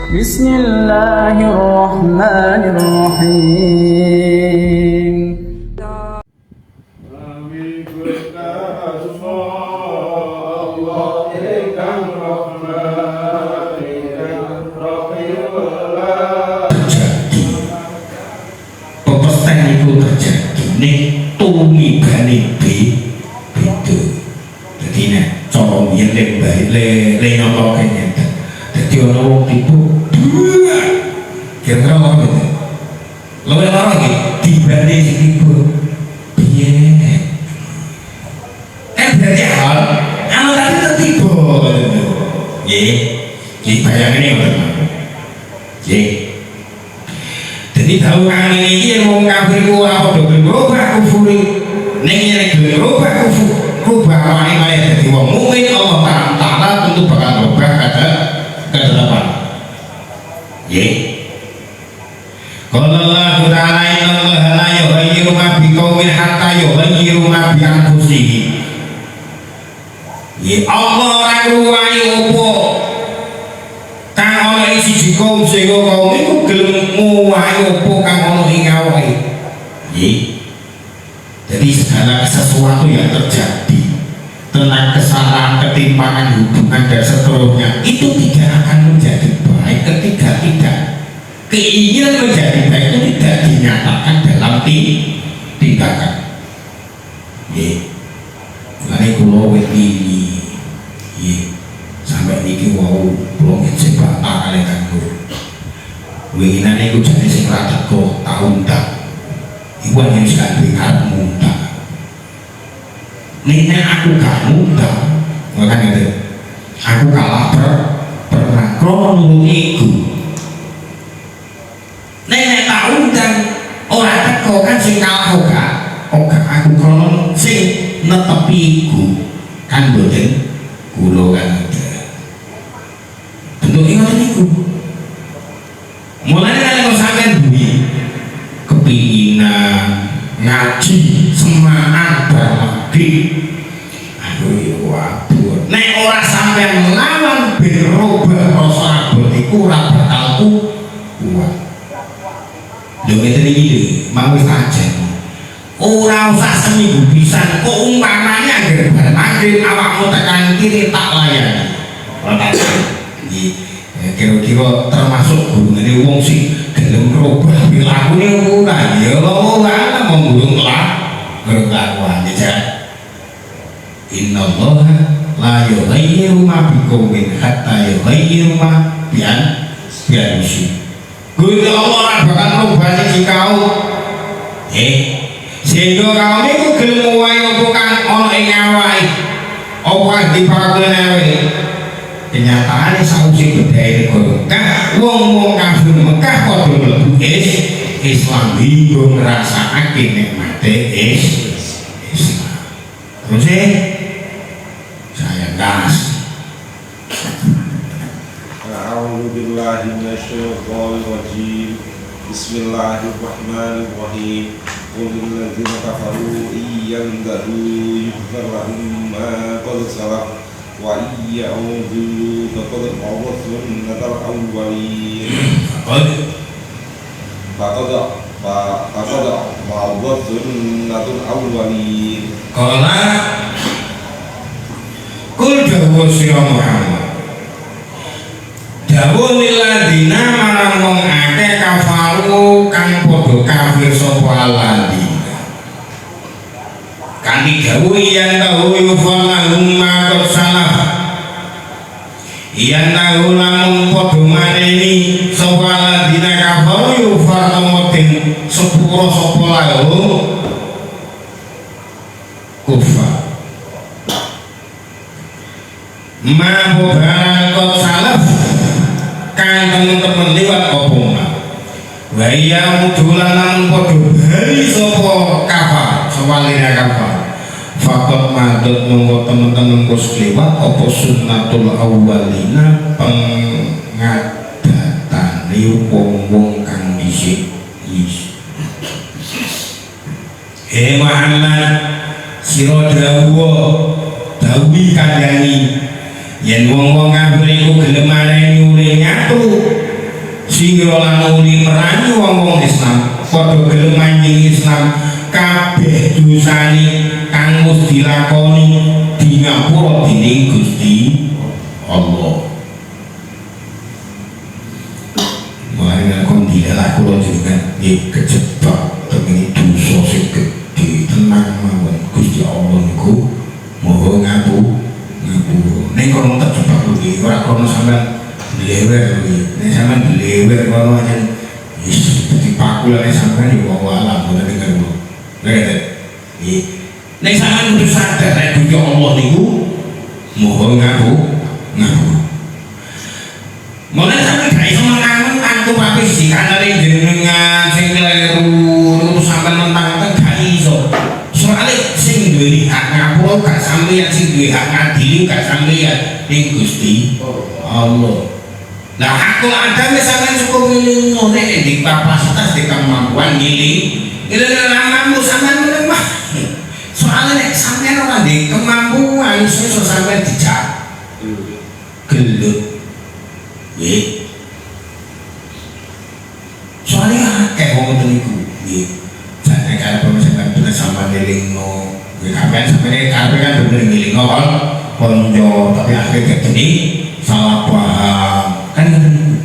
Bismillahirrahmanirrahim. Nek tumibane beda. Dadi nek cara yen le nyontone ngeten. Dadi ana wong tipu kira-kira apa gitu. Luwih lara iki dibanding sing tipu. Piye? Berarti hal ana tadi tertipu. Nggih. Iki bayangane ngoten. Nggih. Jadi tahu kang ini yang wong kafir ku ora padha berubah kufur. Ning yen gelem berubah kufur, rubah awake dhewe dadi wong mukmin, Allah Ta'ala tentu bakal berubah ke depan. Nggih. Qala Allah Ta'ala inna Allah la yughayyiru ma biqaumin hatta yughayyiru ma bi anfusihim. Ya Allah ora ngruwahi opo kang ana ing siji kaum sehingga kaum iku gelem nguwahi apa kang ana ing awake. Nggih. Jadi segala sesuatu yang terjadi tentang kesalahan, ketimpangan hubungan dan seterusnya itu tidak akan menjadi baik ketika tidak keinginan menjadi baik itu tidak dinyatakan dalam tindakan. Nggih. Mulane kula wingi nggih sampai niki wau kula ngecek bapak kali kanggo winginane iku jane sing ra teko taun tak iku yang sing arep muda nek aku gak muda ngoten ngene aku kalah pernah krono iku nek tak undang ora teko kan sing kalah oga aku krono sing netepi iku kan boten kula kan bentuknya ngoten niku. Mulai kalau sampean duwe kepinginan ngaji semangat lagi, aduh ya waduh. Nek ora sampean melawan berubah rasa abot iku ora bakal kuat. Lho ngeten iki mau wis aja. Ora usah seminggu pisan, kok umpamanya anggere bareng awakmu tekan kiri tak layani. Ora kira-kira termasuk gurune wong sing gelem ngrubah pilakune ora ya ora menggulung kelakuan ya. Innallaha la yughayyiru ma biqaumin hatta yughayyiru ma bi anfusihim. Gusti Allah ora bakal ngrubah sing kaum sehingga kaum iku gelem ngowahi apa kang ana ing awake apa dipakune awake. Kenyataannya sausi budaya Mekah wong kafir Mekah padha mlebu Islam iku ngrasakake nikmate Islam. Terus saya gas. A'udzu billahi minasyaitonir rajim. Bismillahirrahmanirrahim. Qul lil ladzina kafaru iyyantahu yughfar lahum ma qad salaf wa iya'udhu faqad mawad sunnatal awwalin faqad mawad sunnatul awwalin. Qala kul dawu sira Muhammad dawu lil ladzina marang wong akeh kafaru kang padha kafir sapa alladzina kanthi dawu yen tahu yufalahum ma qad salaf yen tahu lamun padha maneni sapa alladzina kafaru yufalahum den sepuro sapa lahum kufar ma barang qad salaf kang temen-temen liwat apa mah wa iya mudulan lamun padha bali sapa kafar sawalina kafar fakot madot monggo temen-temen kus liwat apa sunnatul awwalina pengadatane wong-wong kang dhisik. Muhammad sira dawuhi kandhani yen wong-wong kafir iku gelem marani urip nyatu sira lan uli merangi wong-wong Islam padha gelem manjing Islam kabeh dosane kang wis dilakoni di ngapura dening Gusti Allah. Mulai ngakon dilalah kula jenengan nggih kejebak teng dosa sing gedhe tenang mawon Gusti Allah niku moga ngapura. Ning kono terjebak kuwi ora kono sampean lewer kuwi. Nek sampean lewer kono aja wis dadi pakulane sampean yo alam boten dengar. Ngerti? Nggih. Nek sampean kudu sadar nek Gusti Allah niku moga ngapura. Mulai sampai gak iso menangan tantu tapi si kanare jenengan sing kleru terus sampai mentang-mentang gak iso. Soalnya sing duwe hak ngapura gak sampeyan, sing duwe hak ngadili gak sampeyan ning Gusti Allah. Lah hakul ada misalkan cukup ngiling nek di kapasitas di kemampuan ngiling. Itu lamamu sampeyan mah. Soalnya nek sampeyan ora di kemampuan iso sampeyan dijak. Gelut. Nggih. Soalnya akeh wong ngoten niku. Nggih. Jane karep sampeyan bener sampeyan ngelingno. Nggih sampeyan karep kan bener ngelingno konco tapi akhire keteni salah paham. Kan ngoten niku.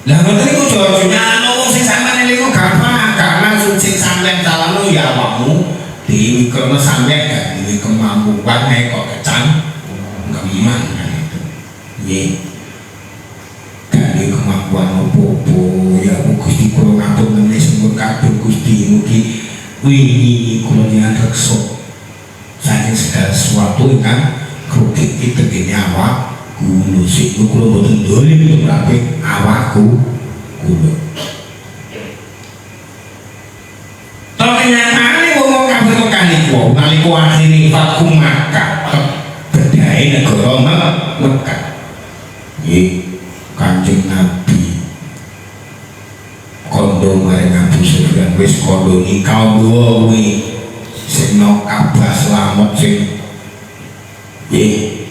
Lah ngoten niku jujurnya wong sing sampeyan ngelingno gampang, gak langsung sing sampeyan salahno ya awakmu dhewe karena sampeyan gak duwe kemampuan nek kok kecan geman kan itu. Nggih. Kemampuan opo-opo ya Gusti kula ngatur menawi sembur kabeh Gusti mugi wingi kula jenengan reksa saking segala sesuatu ingkang krukit tegene awak kula sik kula boten dolim tumraping awakku kula. Ternyatane wong kabeh tekan niku nalika akhire Fathu Makkah bedhae negara Mekah. Nggih. Kanjeng Nabi kondo maring Abu Sufyan wis kondo nikah kuwi sing no kabar selamat sing nggih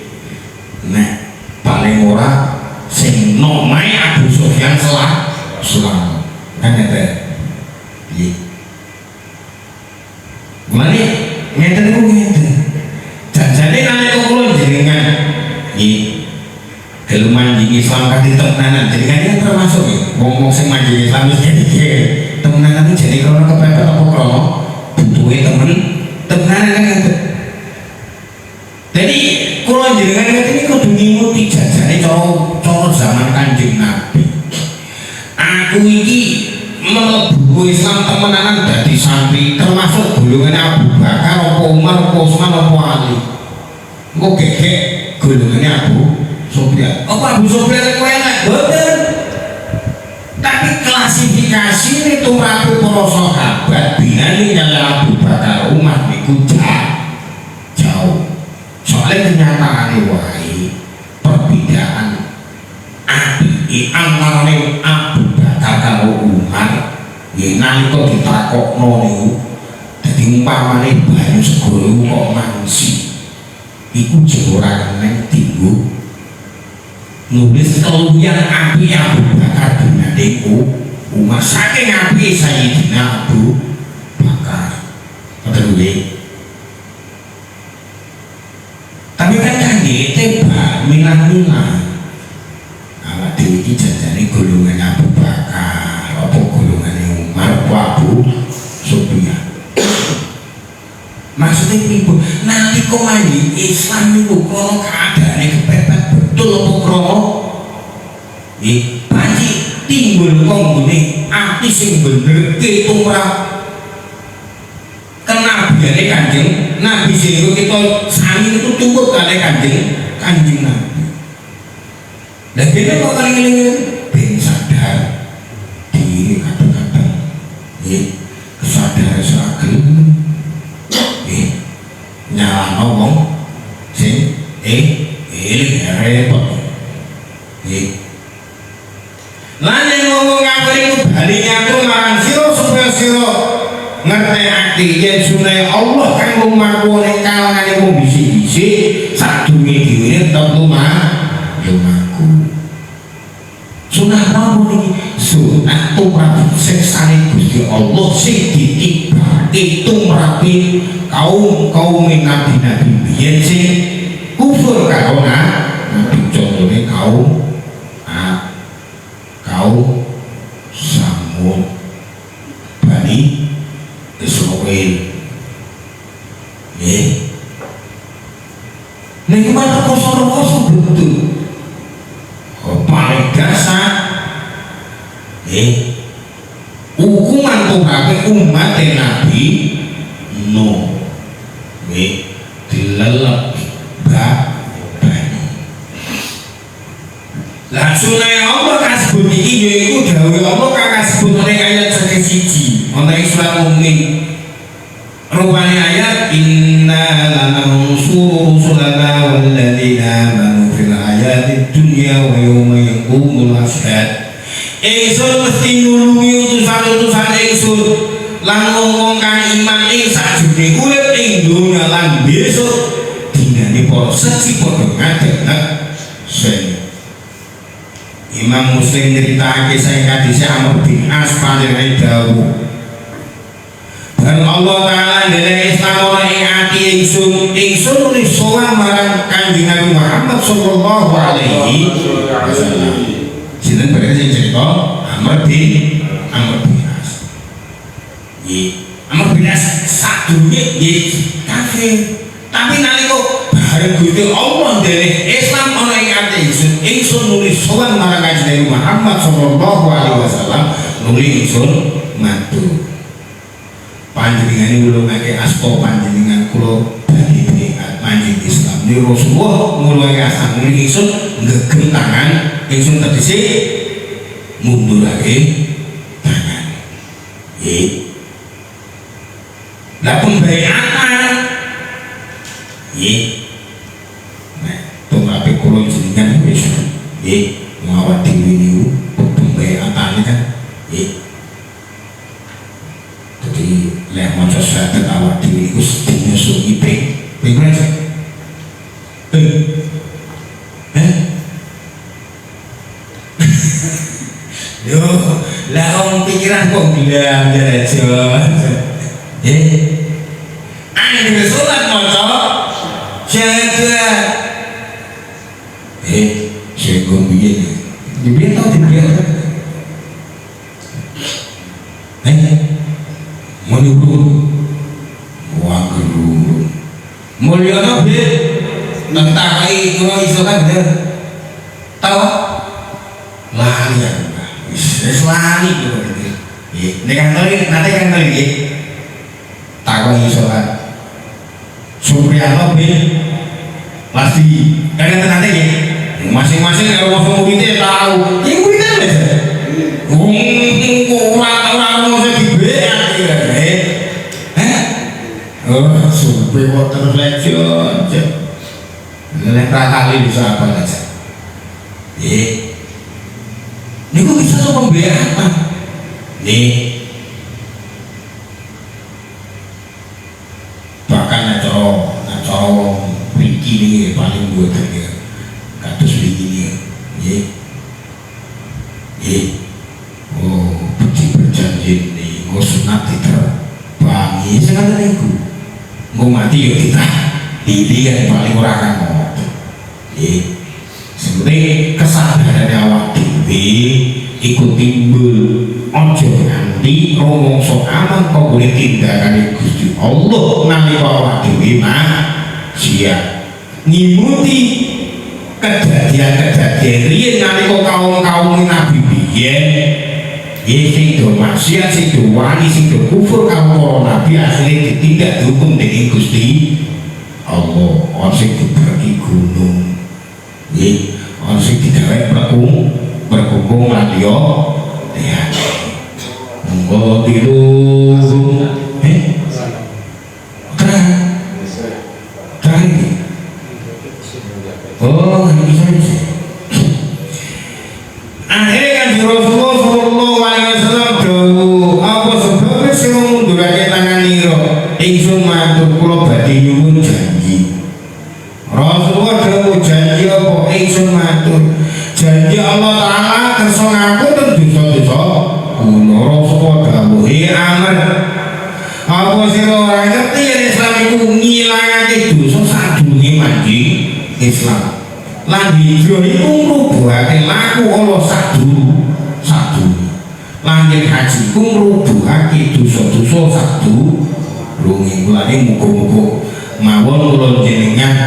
nek paling ora sing no mae Abu Sufyan selamat kan ngene nggih mari ngeten niku ngeten janjane nalika kula jenengan nggih gelem manjing Islam kan ditemenan jadi kan ini termasuk ya ngomong sing manjing Islam wis jadi temenan itu jadi krono kepepet apa krono butuhe temenan kan ngeten. Jadi kula jenengan ngene iki kudu ngimuti jajane cara zaman Kanjeng Nabi. Aku iki mlebu Islam temenanan dadi santri termasuk golongan Abu Bakar apa Umar apa Utsman apa Ali. Engko gegek golongane Abu Sufyan. Apa Abu Sufyan kowe enak boten. Tapi klasifikasi ini tumrap para sahabat binane nyala Abu Bakar Umar niku jauh. Soalnya kenyataane wae perbedaan apike antarané Abu Bakar karo Umar yen nalika ditakokno niku dadi umpamane banyu segoro kok mangsi iku jero ora neng tinggu nulis keluyan api Abu Bakar binane Umar saking api Sayyidina Abu Bakar terus tapi kan kangge tebak milah-milah awak dhewe iki jajane golongan Abu Bakar apa golongan Umar apa Abu Sufyan maksudnya ibu nalika manjing Islam niku krono keadaane kepepet betul apa krono nggih panci timbul konggone ati sing bener tumrap kenabiane Kanjeng Nabi sing kita sami itu tumpuk kali Kanjeng Nabi. Lah dene kok keling-eling ben sadar diri kadang-kadang nggih kesadaran sagel nggih nyalano wong sing repot nggih. Lan yen ngomong ngapur iku bali nyatur marang sira supaya sira ngerti yen sunah Allah kan lumaku ning kalangane wong bisi-bisi sadurunge dhewe tetep lumaku. Sunah apa mawon iki sunah tumrap seksane Gusti Allah sing ditibake tumrape kaum nabi-nabi biyen sing kufur karo nabi contone kaum Samud Bani Israil nggih niku malah kosong betul paling dasar hukuman tumrapé umat Nabi Nuh dilelep lah sunai Allah kasebut iki yaiku dawuh Allah kang kasebut ning ayat 1 ana Islam mukmin rupane ayat inna lanansuru rusulana walladzina amanu fil hayatid dunya wa yawma yaqumul ashhad ingsun mesti nulungi utusan-utusan ingsun lan wong kang iman ing sajroning urip ing donya lan besok dinane para siji padha ngadeg sen Imam Muslim nyeritakake saya hadis Amr bin As panjenengane dawuh dan Allah Ta'ala ndene Islam ora ing ati ingsun nulis sowan marang Kanjeng Nabi Muhammad sallallahu alaihi wasallam sinten berarti sing cerita Amr bin As Amr bin As sadurunge nggih kafir tapi nalika bareng Gusti Allah ndene Islam ana ing ati ingsun nulis sowan marang Kanjeng Nabi Muhammad sallallahu alaihi wasallam nulis ingsun matur panjenengane ngulungake asta panjenengan kula badhe beat manjing Islam ni Rasulullah mulai asal nulis ingsun ngegem tangan ingsun tegese mundurake tangan lah pembayatan tumrape kula jenengan wis ngawat dhewe niku pembayatane kan dadi lek maca syahadat awak dhewe iku sedina sunyi ping yo lah wong pikiran kok bilang aja ana sholat maca syahadat sego biyen tau dibiyen moni urun wah gerun mulya be nentakai ngono iso kan tau lali wis lali nek nanti kan nggih takon iso kan Supriyano bin pasti kalian nanti ya masing-masing kalau mau muridnya tahu yang muridnya aja orang mau saya dibeak Supri water reflection nilai kali bisa apa aja ini kok bisa so pembeatan nih bahkan acara wiki ini paling buat ya kados wiki ini oh berjanji nih mau sunat diterbangi sekarang itu mau mati ya kita ini yang paling orang akan ngomong sebenarnya kesadaran awak dewi ikut timbul ojo nganti ngomong soalan kok boleh tindakan Gusti Allah nalika awak dewi siap ngimuti kejadian-kejadian riyen nalika kaum Nabi biyen sing do maksiat sing do wani sing do kufur kaum para nabi asline ditindak dihukum dening Gusti Allah ana sing dibagi gunung ana sing digawe berkungkung lan yo monggo tiru oh bisa akhirnya kan Rasulullah sallallahu alaihi wasallam dawuh apa sebabnya sing mundurake tangan nira ingsun matur kula badhe nyuwun janji Rasulullah dawuh janji apa ingsun matur janji Allah Ta'ala kersa ngapunten dosa-dosa kula sapa dawuhe aman. Apa sira ora ngerti yen Islam iku ngilangake dosa sadurunge mandi Islam. Lan hijrah iku ngrubuhake laku Allah sadurunge. Lan yen haji iku ngrubuhake dosa-dosa sadurunge. Mulane muga-muga mawon kula jenengan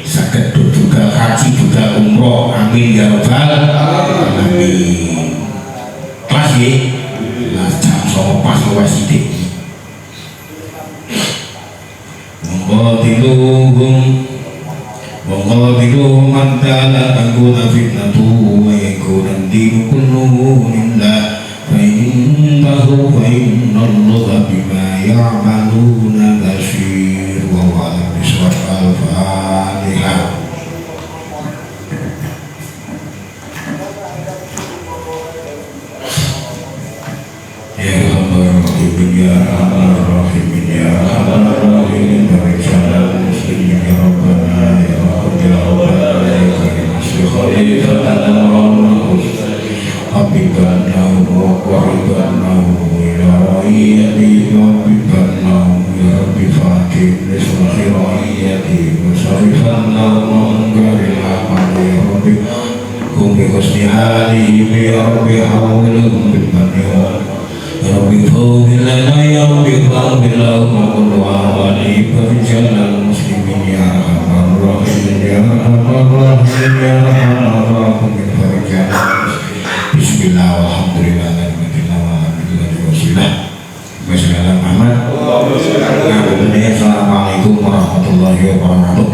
saged budal haji budal umroh amin ya rabbal alamin. Kelas nggih. Lah jam 9 pas luwes sithik. وقاتلوهم حتى لا تكون فتنة ويكون الدين كله لله فإن الله بما يعملون بصير وهو أعلم بالصواب. الفاتحة. يا رب يا رحيم يا رحيم بارك على المسلمين يا ربنا يا رب يا ربنا يا كريم خليفتنا حبيبنا وقربنا إلى رعيته وحبيبنا يا رب فاتح لصلح رعيته وصرفنا منكر العمل يا رب قم بحسن حالهم يا رب حولهم بالمن يا رب اغفر لنا يا رب اغفر لهم وقل وعلي فرجال المسلمين يا ارحم الراحمين يا ارحم الراحمين يا ارحم الراحمين فرجال بسم الله والحمد لله Assalamualaikum warahmatullahi wabarakatuh.